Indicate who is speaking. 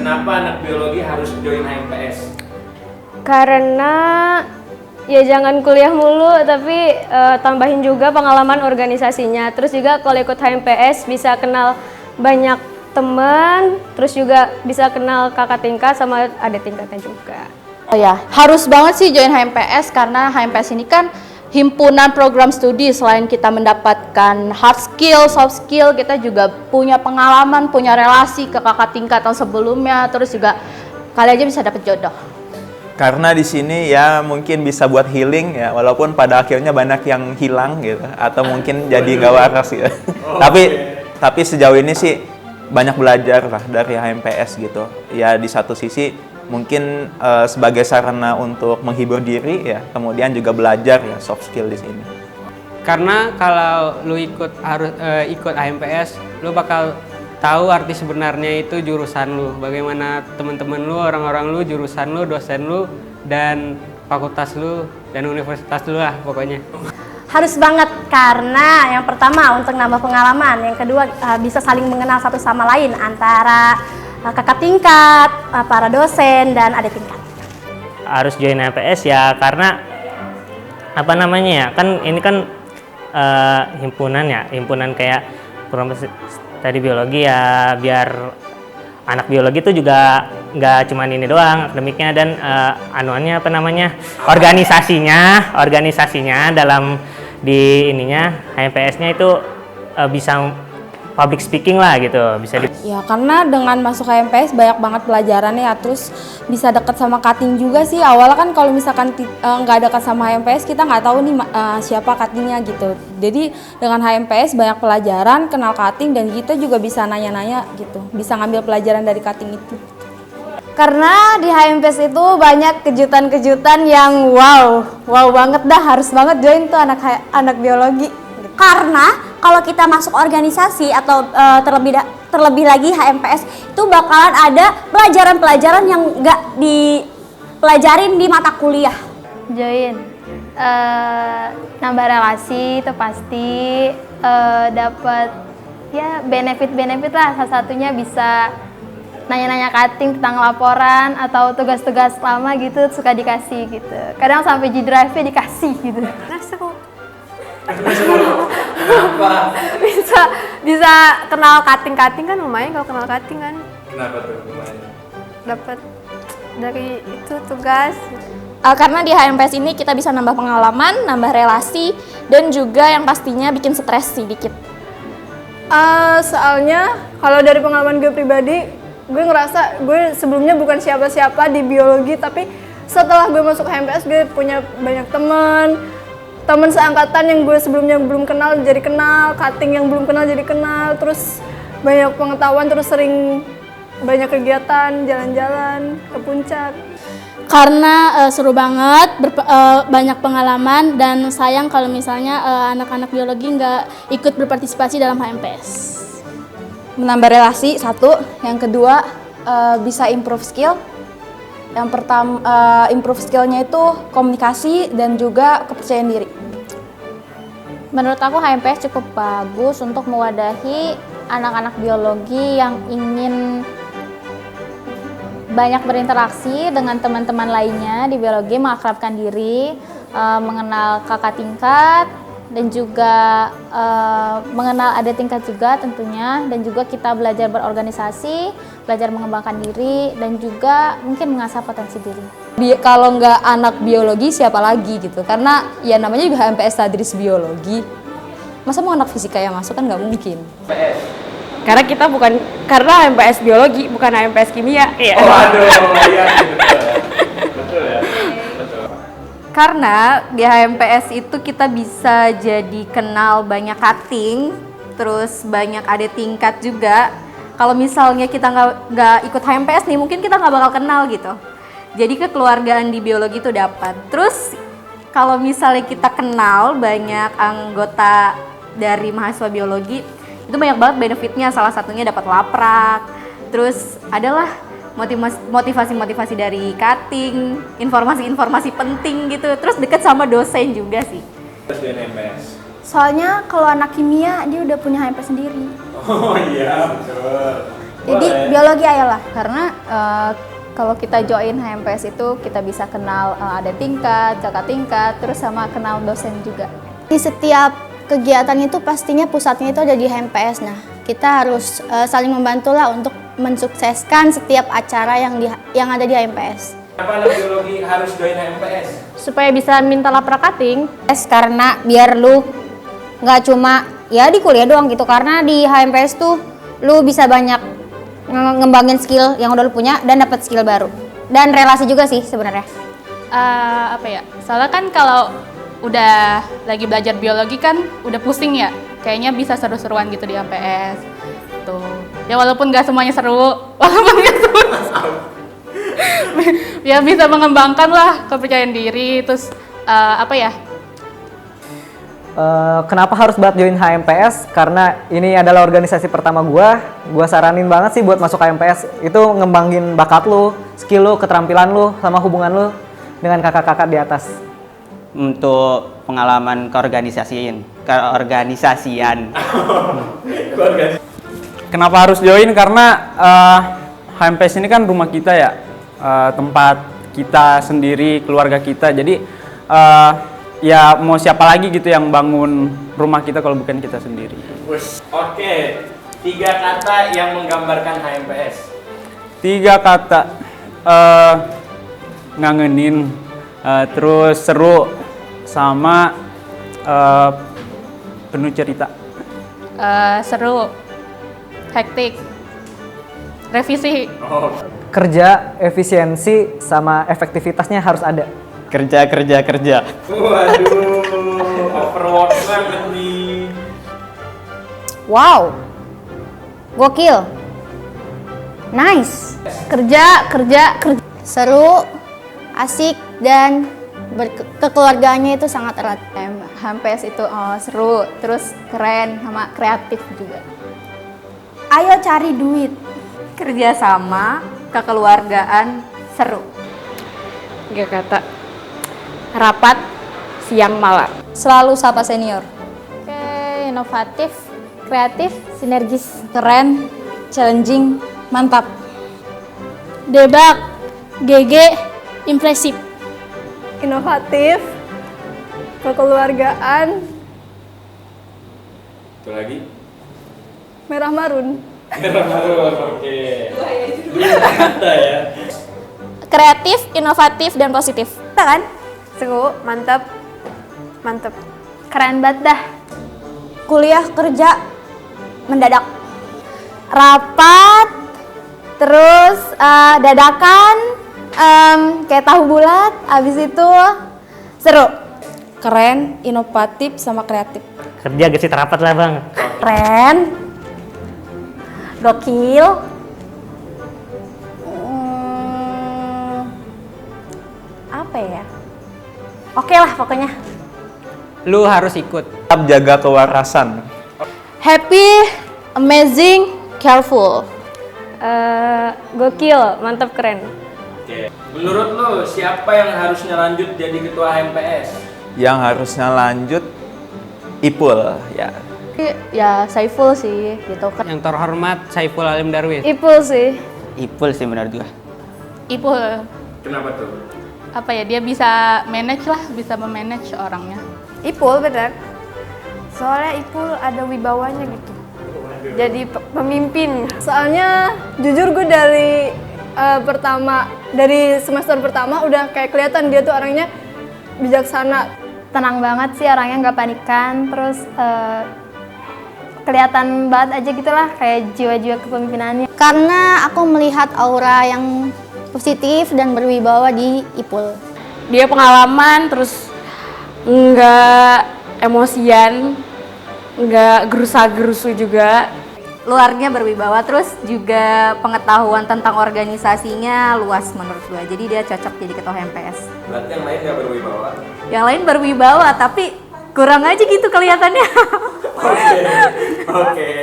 Speaker 1: kenapa anak biologi harus join HMPS?
Speaker 2: Karena ya jangan kuliah mulu, tapi tambahin juga pengalaman organisasinya. Terus juga kalau ikut HMPS bisa kenal banyak teman, terus juga bisa kenal kakak tingkat sama adik tingkatnya juga.
Speaker 3: Oh ya, harus banget sih join HMPS karena HMPS ini kan himpunan program studi. Selain kita mendapatkan hard skill, soft skill, kita juga punya pengalaman, punya relasi ke kakak tingkatan sebelumnya. Terus juga kali aja bisa dapet jodoh.
Speaker 4: Karena di sini ya mungkin bisa buat healing ya, walaupun pada akhirnya banyak yang hilang gitu, atau mungkin jadi nggak waras gitu. Tapi sejauh ini sih banyak belajar lah dari HMPS gitu. Ya di satu sisi mungkin sebagai sarana untuk menghibur diri ya, kemudian juga belajar ya soft skill di sini.
Speaker 5: Karena kalau lu ikut HMPS, lu bakal tahu arti sebenarnya itu jurusan lu, bagaimana teman-teman lu, orang-orang lu, jurusan lu, dosen lu, dan fakultas lu, dan universitas lu lah pokoknya.
Speaker 6: Harus banget karena yang pertama untuk nambah pengalaman, yang kedua bisa saling mengenal satu sama lain antara kakak tingkat, para dosen, dan adik tingkat.
Speaker 7: Harus join HMPS ya karena apa namanya ya, kan ini kan himpunan ya, himpunan kayak program tadi biologi ya, biar anak biologi itu juga nggak cuman ini doang akademiknya dan anuannya apa namanya organisasinya dalam di ininya HMPS-nya itu bisa public speaking lah gitu, bisa
Speaker 3: Ya karena dengan masuk HMPS banyak banget pelajarannya ya, terus bisa deket sama cutting juga sih. Awalnya kan kalau misalkan nggak dekat sama HMPS kita nggak tahu nih siapa cuttingnya gitu. Jadi dengan HMPS banyak pelajaran, kenal cutting, dan kita juga bisa nanya-nanya gitu, bisa ngambil pelajaran dari cutting itu.
Speaker 6: Karena di HMPS itu banyak kejutan-kejutan yang wow banget dah, harus banget join tuh anak biologi. Karena kalau kita masuk organisasi atau terlebih lagi HMPS itu bakalan ada pelajaran-pelajaran yang nggak dipelajarin di mata kuliah.
Speaker 2: Join, nambah relasi itu pasti, dapat ya benefit lah, salah satunya bisa nanya-nanya cutting tentang laporan atau tugas-tugas lama gitu, suka dikasih gitu. Kadang sampai G-Drive-nya dikasih gitu. bisa kenal cutting kan lumayan kalau kenal cutting kan.
Speaker 1: Kenapa tuh lumayan?
Speaker 2: Dapat dari itu tugas.
Speaker 3: Karena di HMPS ini kita bisa nambah pengalaman, nambah relasi, dan juga yang pastinya bikin stres sih dikit.
Speaker 8: Soalnya kalau dari pengalaman gue pribadi, gue ngerasa gue sebelumnya bukan siapa-siapa di biologi, tapi setelah gue masuk HMPS gue punya banyak teman seangkatan yang gue sebelumnya belum kenal jadi kenal, cutting yang belum kenal jadi kenal, terus banyak pengetahuan, terus sering banyak kegiatan, jalan-jalan ke puncak.
Speaker 3: Karena seru banget, banyak pengalaman, dan sayang kalau misalnya anak-anak biologi nggak ikut berpartisipasi dalam HMPS.
Speaker 9: Menambah relasi, satu. Yang kedua, bisa improve skill. Yang pertama, improve skillnya itu komunikasi dan juga kepercayaan diri.
Speaker 3: Menurut aku HMPS cukup bagus untuk mewadahi anak-anak biologi yang ingin banyak berinteraksi dengan teman-teman lainnya di biologi, mengakrabkan diri, mengenal kakak tingkat, dan juga mengenal adik tingkat juga tentunya, dan juga kita belajar berorganisasi, belajar mengembangkan diri, dan juga mungkin mengasah potensi diri.
Speaker 9: Kalau nggak anak biologi siapa lagi gitu, karena ya namanya juga HMPS Tadris Biologi. Masa mau anak fisika yang masuk kan nggak mungkin.
Speaker 2: Karena kita karena HMPS biologi bukan HMPS kimia. Iya.
Speaker 1: Oh aduh, iya betul ya.
Speaker 6: Karena di HMPS itu kita bisa jadi kenal banyak cutting, terus banyak adik tingkat juga. Kalau misalnya kita nggak ikut HMPS nih, mungkin kita nggak bakal kenal gitu. Jadi kekeluargaan di biologi itu dapat. Terus kalau misalnya kita kenal banyak anggota dari mahasiswa biologi, itu banyak banget benefitnya. Salah satunya dapat laprak, terus adalah motivasi-motivasi dari cutting, informasi-informasi penting gitu, terus deket sama dosen juga sih. Soalnya kalau anak kimia dia udah punya HMPS sendiri.
Speaker 1: Oh iya betul.
Speaker 9: Jadi biologi ayolah, karena kalau kita join HMPS itu kita bisa kenal ada tingkat, kakak tingkat, terus sama kenal dosen juga. Di setiap kegiatan itu pastinya pusatnya itu ada di HMPS. Nah, kita harus saling membantu lah untuk mensukseskan setiap acara yang ada di HMPS.
Speaker 1: Kenapa anak biologi harus join HMPS?
Speaker 2: Supaya bisa minta laprak cutting.
Speaker 10: Karena biar lu nggak cuma ya di kuliah doang gitu, karena di HMPS tuh lu bisa banyak ngembangin skill yang udah lu punya dan dapat skill baru dan relasi juga sih sebenarnya.
Speaker 11: Apa ya? Soalnya kan kalau udah lagi belajar biologi kan udah pusing ya. Kayaknya bisa seru-seruan gitu di HMPS. Tuh. Ya walaupun nggak semuanya seru, walaupun nggak seru. Ya bisa mengembangkan lah kepercayaan diri, terus apa ya?
Speaker 12: Kenapa harus banget join HMPS? Karena ini adalah organisasi pertama gua saranin banget sih buat masuk HMPS. Itu ngembangin bakat lu, skill lu, keterampilan lu, sama hubungan lu dengan kakak-kakak di atas.
Speaker 5: Untuk pengalaman keorganisasian.
Speaker 13: Kenapa harus join? Karena HMPS ini kan rumah kita ya, tempat kita sendiri, keluarga kita. Jadi ya mau siapa lagi gitu yang bangun rumah kita kalau bukan kita sendiri.
Speaker 1: Oke, 3 kata yang menggambarkan HMPS.
Speaker 13: 3 kata, ngangenin, terus seru, sama penuh cerita.
Speaker 11: Seru, hektik, revisi.
Speaker 12: Kerja, efisiensi, sama efektivitasnya harus ada.
Speaker 5: Kerja.
Speaker 1: Waduh, overwork banget nih.
Speaker 10: Wow, gokil, nice.
Speaker 9: Kerja, seru, asik, dan kekeluargaannya itu sangat erat. HMPS itu seru, terus keren, sama kreatif juga.
Speaker 10: Ayo cari duit.
Speaker 6: Kerja sama, kekeluargaan, seru.
Speaker 2: 3 kata. Rapat, siang malam.
Speaker 10: Selalu sapa senior.
Speaker 9: Oke, inovatif, kreatif, sinergis.
Speaker 3: Keren, challenging, mantap.
Speaker 8: Debak, GG, impresif. Inovatif, kekeluargaan,
Speaker 1: Itu lagi.
Speaker 8: merah marun.
Speaker 1: Oke. 2 kata ya.
Speaker 9: Kreatif, inovatif, dan positif. Kita kan?
Speaker 2: Seru, mantap.
Speaker 9: Keren banget dah.
Speaker 10: Kuliah, kerja, mendadak. Rapat, terus dadakan, kayak tahu bulat. Abis itu seru.
Speaker 3: Keren, inovatif, sama kreatif.
Speaker 7: Kerja gesit rapat lah bang.
Speaker 10: Keren, gokil, apa ya? Oke lah pokoknya.
Speaker 5: Lu harus ikut.
Speaker 4: Tetap jaga kewarasan.
Speaker 9: Happy, amazing, careful.
Speaker 2: Gokil, mantap, keren.
Speaker 1: Oke. Menurut lu siapa yang harusnya lanjut jadi ketua HMPS?
Speaker 4: Yang harusnya lanjut Ipul ya.
Speaker 9: Ya Saiful sih gitu kan.
Speaker 5: Yang terhormat Saiful Alim Darwis.
Speaker 2: Ipul sih.
Speaker 5: Ipul sih menurut gua.
Speaker 11: Ipul,
Speaker 1: Kenapa tuh?
Speaker 11: apa ya, dia bisa manage lah, bisa memanage orangnya.
Speaker 2: Ipul bener. Soalnya Ipul ada wibawanya gitu. Jadi pemimpin.
Speaker 8: Soalnya jujur gue dari semester pertama udah kayak kelihatan dia tuh orangnya bijaksana.
Speaker 9: Tenang banget sih orangnya, nggak panikan, terus kelihatan banget aja gitulah kayak jiwa-jiwa kepemimpinannya.
Speaker 10: Karena aku melihat aura yang positif dan berwibawa di Ipul.
Speaker 2: Dia pengalaman, terus nggak emosian, nggak gerusa-gerusu juga.
Speaker 6: Luarnya berwibawa, terus juga pengetahuan tentang organisasinya luas menurut gue. Jadi dia cocok jadi ketua HMPS.
Speaker 1: Berarti yang lain nggak berwibawa?
Speaker 6: Yang lain berwibawa, tapi kurang aja gitu kelihatannya.
Speaker 1: Oke.